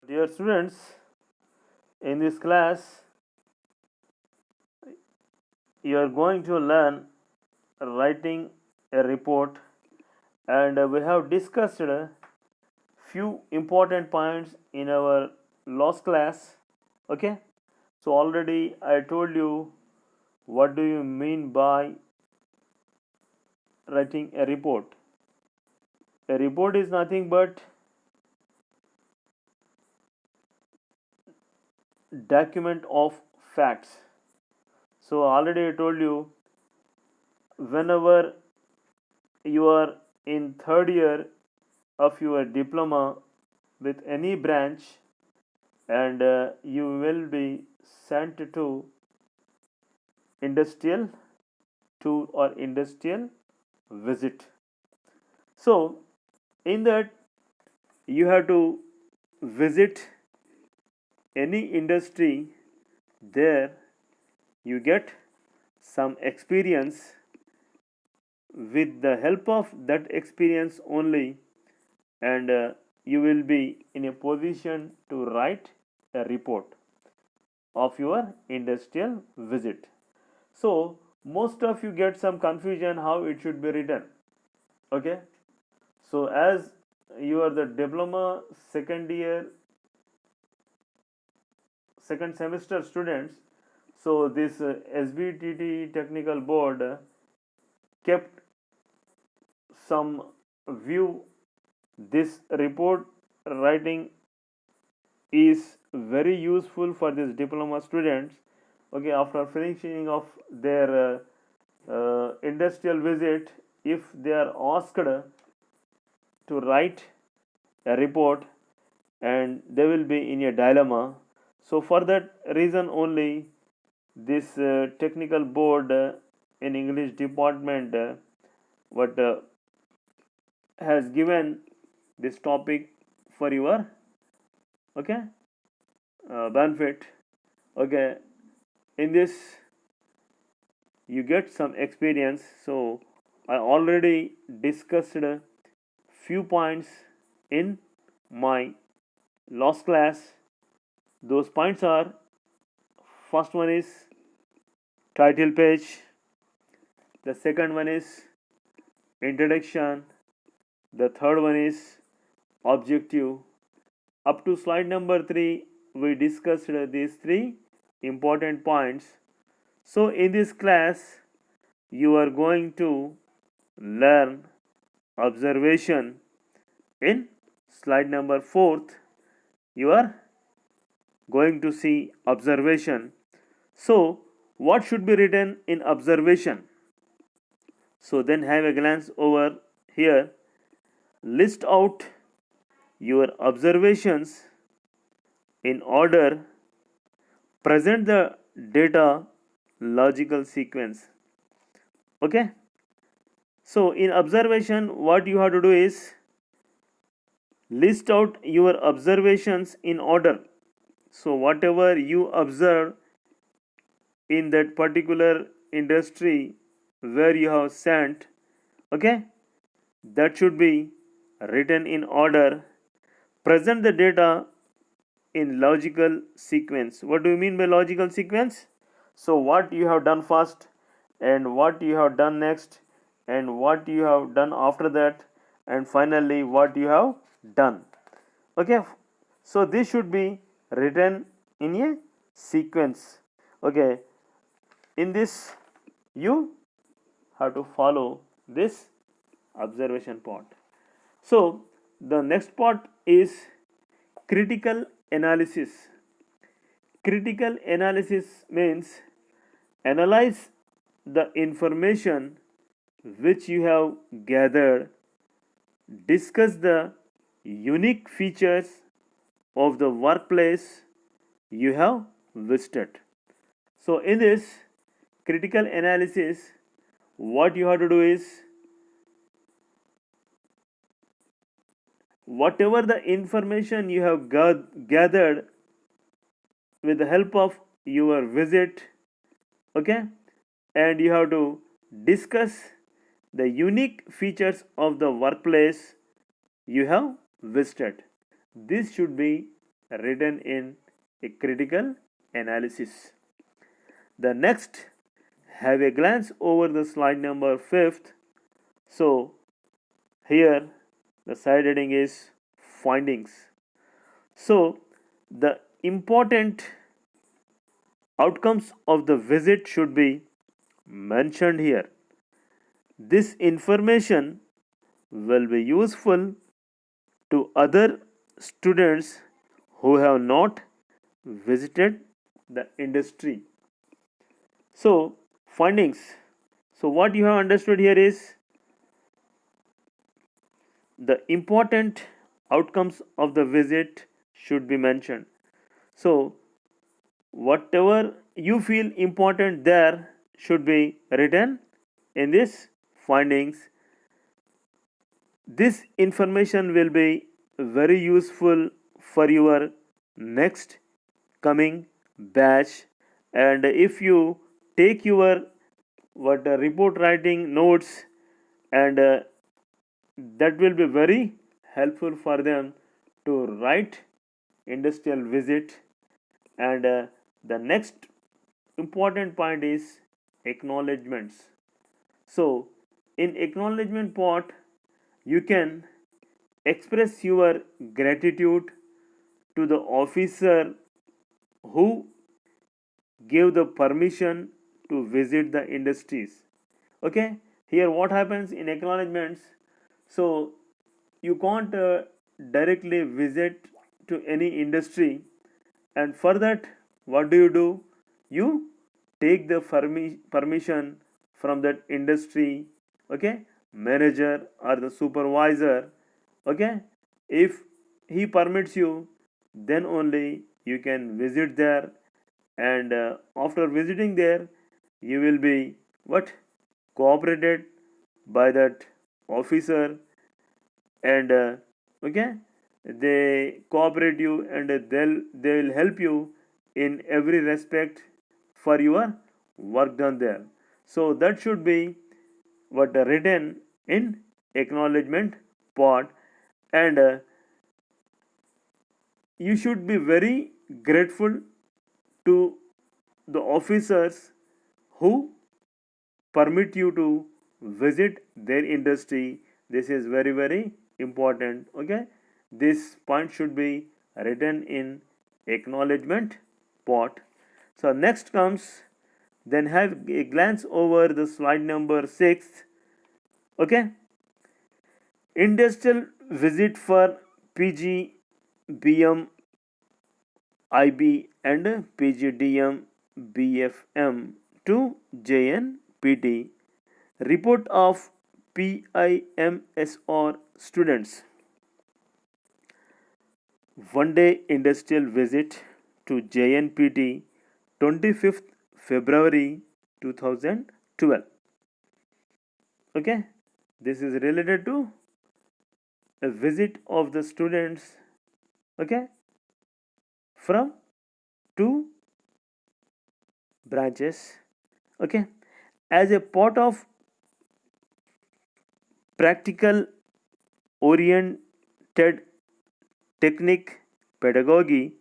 Dear students, in this class, you are going to learn writing a report, and we have discussed a few important points in our last class. Okay, so already I told you what do you mean by writing a report. A report is nothing but document of facts. So already I told you whenever you are in third year of your diploma with any branch, and you will be sent to industrial tour or industrial visit. So in that you have to visit any industry. There you get some experience. With the help of that experience only, and you will be in a position to write a report of your industrial visit. So most of you get some confusion how it should be written. Okay, so as you are the diploma second year second semester students, so this SBTT technical board kept some view. This report writing is very useful for these diploma students. Okay, after finishing of their industrial visit, if they are asked to write a report, and they will be in a dilemma. So for that reason only, this technical board in English department what has given this topic for your okay benefit. Okay, in this you get some experience. So I already discussed a few points in my last class. Those points are: first one is title page, the second one is introduction, the third one is objective. Up to slide number 3 we discussed these three important points. So in this class you are going to learn observation. In slide number 4 you are going to see observation. So what should be written in observation? So then have a glance over here. List out your observations in order. Present the data logical sequence. Okay, so in observation what you have to do is list out your observations in order. So whatever you observe in that particular industry where you have sent, okay, that should be written in order. Present the data in logical sequence. What do you mean by logical sequence? So what you have done first, and what you have done next, and what you have done after that, and finally what you have done. Okay, so this should be written in a sequence. Okay, in this you have to follow this observation part. So the next part is critical analysis. Critical analysis means analyze the information which you have gathered, discuss the unique features of the workplace you have visited. So in this critical analysis, what you have to do is whatever the information you have gathered with the help of your visit, okay, and you have to discuss the unique features of the workplace you have visited. This should be written in a critical analysis. The next, have a glance over the slide number 5th. So here the side heading is findings. So the important outcomes of the visit should be mentioned here. This information will be useful to other students who have not visited the industry. So, findings. So, what you have understood here is the important outcomes of the visit should be mentioned. So, whatever you feel important there should be written in this findings. This information will be very useful for your next coming batch, and if you take your report writing notes, and that will be very helpful for them to write industrial visit. And the next important point is acknowledgements. So in acknowledgement part, you can express your gratitude to the officer who gave the permission to visit the industries. Okay, here what happens in acknowledgements? So you can't directly visit to any industry, and for that, what do? You take the permission from that industry, okay, manager or the supervisor. Okay, if he permits you, then only you can visit there, and after visiting there, you will be what, cooperated by that officer, and okay, they cooperate you, and they will help you in every respect for your work done there. So that should be what written in acknowledgement part. And you should be very grateful to the officers who permit you to visit their industry. This is very, very important. Okay, this point should be written in acknowledgement part. So next comes, then have a glance over the slide number 6. Okay, industrial visit for PG, BM, IB and PGDM, BFM to JNPT. Report of PIMSR students. One day industrial visit to JNPT, 25th February 2012. Okay, this is related to a visit of the students, okay, from two branches. Okay, as a part of practical oriented technique pedagogy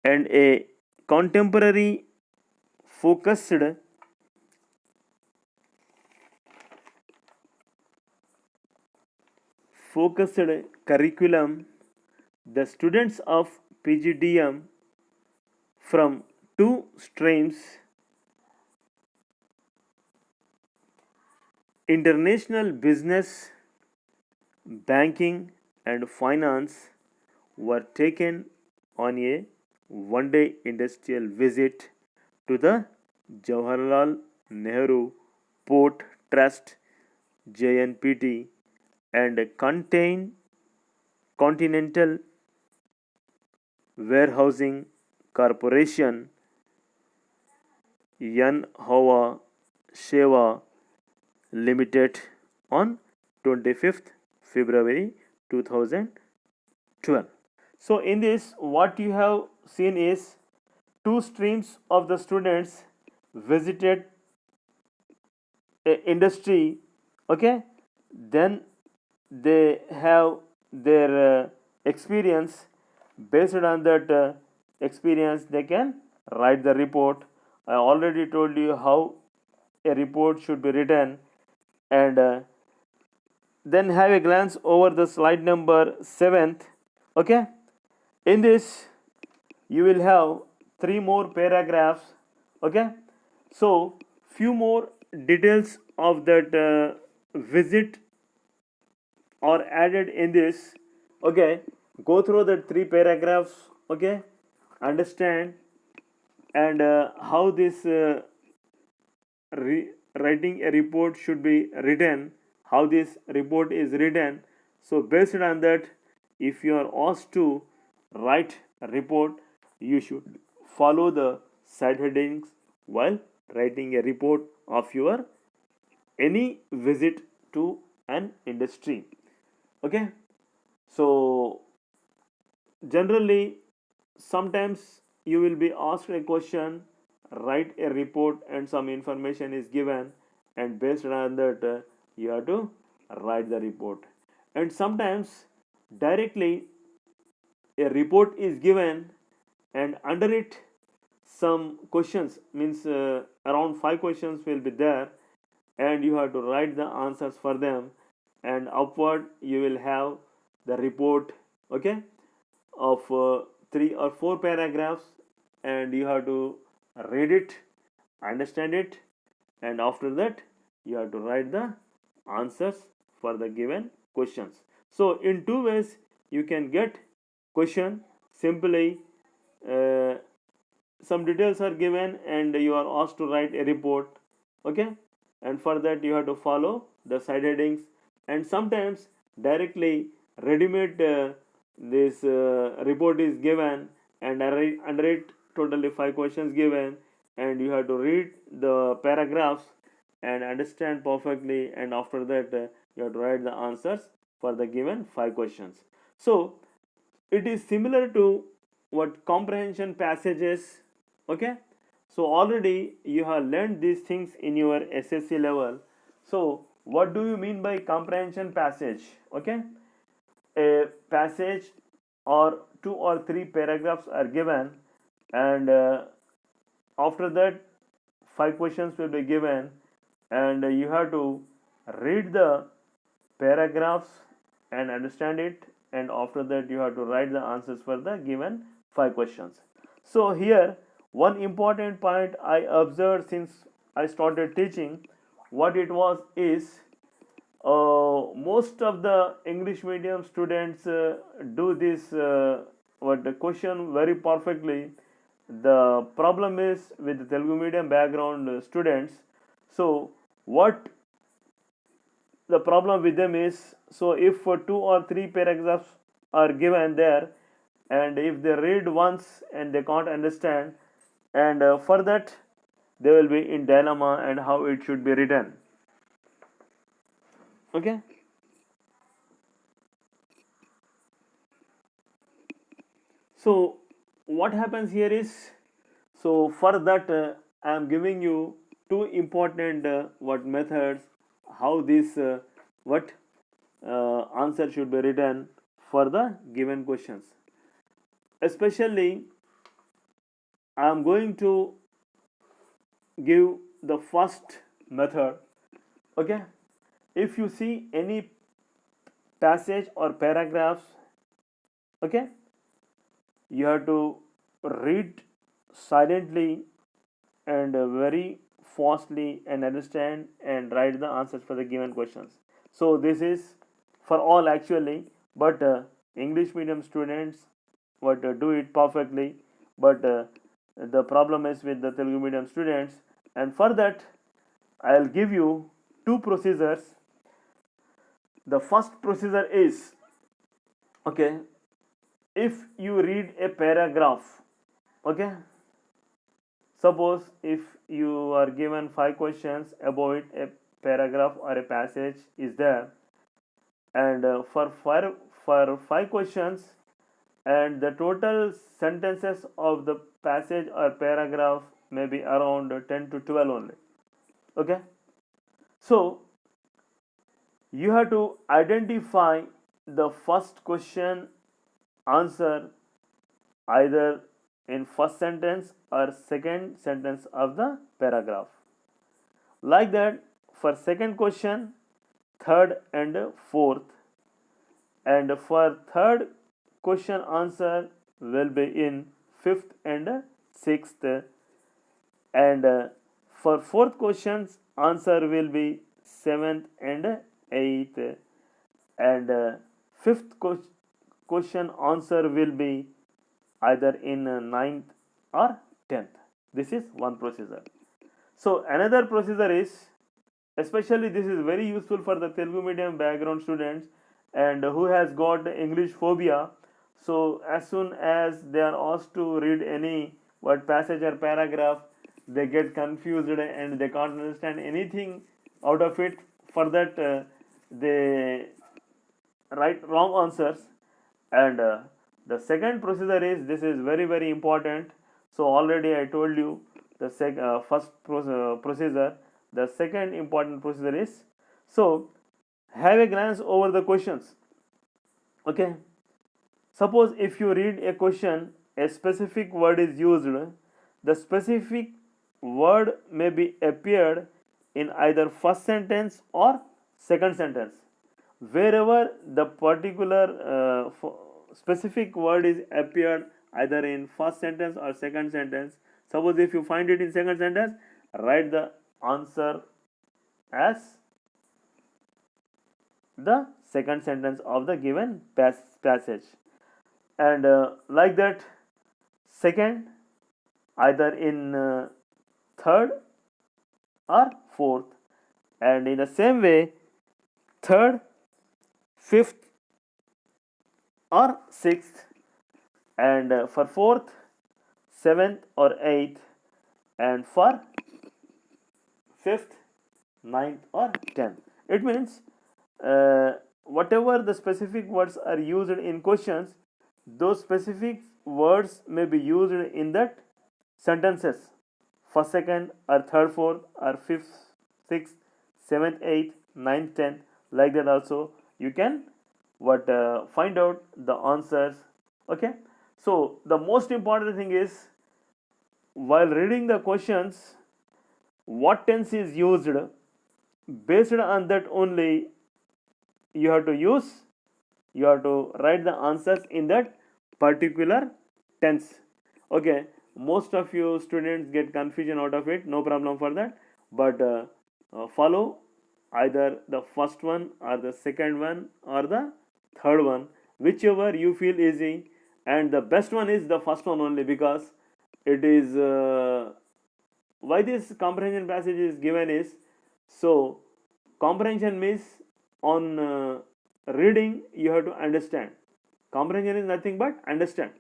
and a contemporary focused curriculum, the students of PGDM from two streams, international business, banking and finance, were taken on a one-day industrial visit to the Jawaharlal Nehru Port Trust, JNPT, and Continental Warehousing Corporation, Yan Hova Sheva Limited, on 25th February 2012. So in this, what you have seen is two streams of the students visited a industry. Okay, then they have their experience, based on that experience they can write the report. I already told you how a report should be written, and then have a glance over the slide number 7th. Okay, in this you will have three more paragraphs. Okay, so few more details of that visit are added in this. Okay, go through the three paragraphs. Okay, understand, and how this writing a report should be written, how this report is written. So based on that, if you are asked to write a report, you should follow the side headings while writing a report of your any visit to an industry. Okay, so generally sometimes you will be asked a question, write a report, and some information is given, and based on that you have to write the report. And sometimes directly a report is given, and under it some questions, means around 5 questions will be there, and you have to write the answers for them, and upward you will have the report. Okay, of 3 or 4 paragraphs, and you have to read it, understand it, and after that you have to write the answers for the given questions. So in two ways you can get question. Simply uh, some details are given and you are asked to write a report. Okay, and for that you have to follow the side headings. And sometimes directly ready-made this report is given, and under it totally 5 questions given, and you have to read the paragraphs and understand perfectly, and after that you have to write the answers for the given 5 questions. So it is similar to what comprehension passages. Okay, so already you have learned these things in your SSC level. So what do you mean by comprehension passage? Okay, a passage or 2 or 3 paragraphs are given, and after that 5 questions will be given, and you have to read the paragraphs and understand it, and after that you have to write the answers for the given 5 questions. So here one important point I observed since I started teaching, what it was is, most of the English medium students do this what the question very perfectly. The problem is with the Telugu medium background students. So what the problem with them is, so if 2 or 3 paragraphs are given there, and if they read once and they can't understand, and for that they will be in dilemma and how it should be written. Okay, so what happens here is, so for that I am giving you two important what methods, how this what answer should be written for the given questions. Especially I am going to give the first method. Okay, if you see any passage or paragraphs, okay, you have to read silently and very fastly and understand and write the answers for the given questions. So this is for all actually, but English medium students what do it perfectly, but the problem is with the Telugu medium students. And for that I'll give you two procedures. The first procedure is, okay, if you read a paragraph, okay, suppose if you are given 5 questions about a paragraph or a passage is there, and for 5 questions, and the total sentences of the passage or paragraph may be around 10 to 12 only. Okay, so you have to identify the first question answer either in first sentence or second sentence of the paragraph. Like that, for second question, third and fourth, and for third question answer will be in fifth and sixth, and for fourth questions answer will be seventh and eighth, and fifth question answer will be either in ninth or 10th. This is one procedure. So another procedure is, especially this is very useful for the Telugu medium background students and who has got English phobia. So as soon as they are asked to read any word passage or paragraph, they get confused and they can't understand anything out of it. For that they write wrong answers. And the second procedure is, this is very important. So already I told you the first procedure. The second important procedure is, so have a glance over the questions. Okay, suppose if you read a question, a specific word is used. The specific word may be appeared in either first sentence or second sentence. Wherever the particular specific word is appeared either in first sentence or second sentence, suppose if you find it in second sentence, write the answer as the second sentence of the given passage. And like that, second either in third or fourth, and in the same way third, fifth or sixth, and for fourth, seventh or eighth, and for fifth, ninth or 10th. It means whatever the specific words are used in questions, those specific words may be used in that sentences, first, second or third, fourth or fifth, sixth, seventh, eighth, ninth, 10th. Like that also you can find out the answers. Okay, so the most important thing is, while reading the questions, what tense is used, based on that only you have to write the answers in that particular tense. Okay, most of you students get confusion out of it, no problem for that, but follow either the first one or the second one or the third one, whichever you feel easy. And the best one is the first one only, because it is why this comprehension passage is given is, so comprehension means on reading you have to understand. Comprehension is nothing but understand.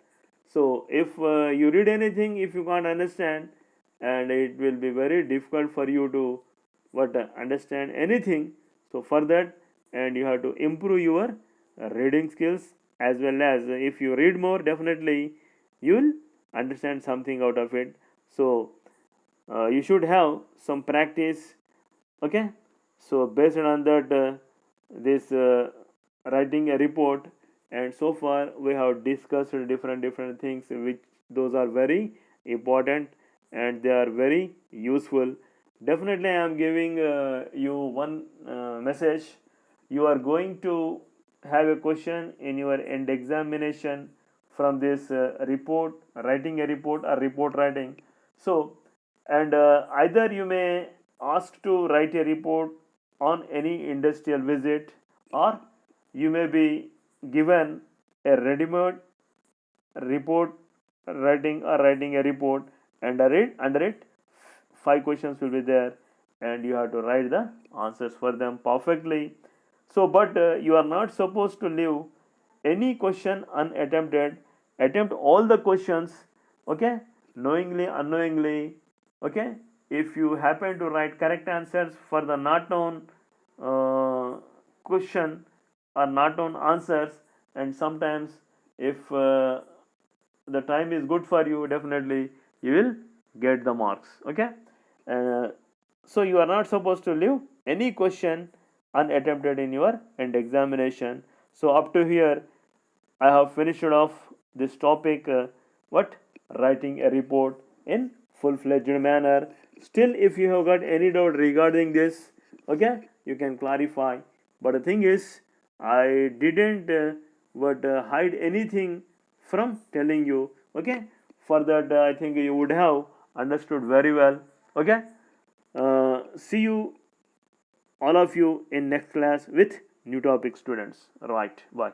So if you read anything, if you can't understand, and it will be very difficult for you to understand anything. So for that, and you have to improve your reading skills, as well as if you read more, definitely you will understand something out of it. So you should have some practice. Okay, so based on that, this writing a report, and so far we have discussed different things, which those are very important and they are very useful. Definitely I am giving you one message. You are going to have a question in your end examination from this report, writing a report or report writing. So, and either you may ask to write a report on any industrial visit, or you may be given a ready-made report writing, or writing a report, and under it 5 questions will be there, and you have to write the answers for them perfectly. So but you are not supposed to leave any question unattempted. Attempt all the questions. Okay, knowingly, unknowingly. Okay, if you happen to write correct answers for the not known question or not known answers, and sometimes if the time is good for you, definitely you will get the marks. Okay, so you are not supposed to leave any question unattempted in your end examination. So up to here I have finished off this topic, what? Writing a report in full-fledged manner. Still, if you have got any doubt regarding this, okay, you can clarify. But the thing is, I didn't hide anything from telling you. Okay, for that I think you would have understood very well. Okay, see you all of you in next class with new topic, students. Right, bye.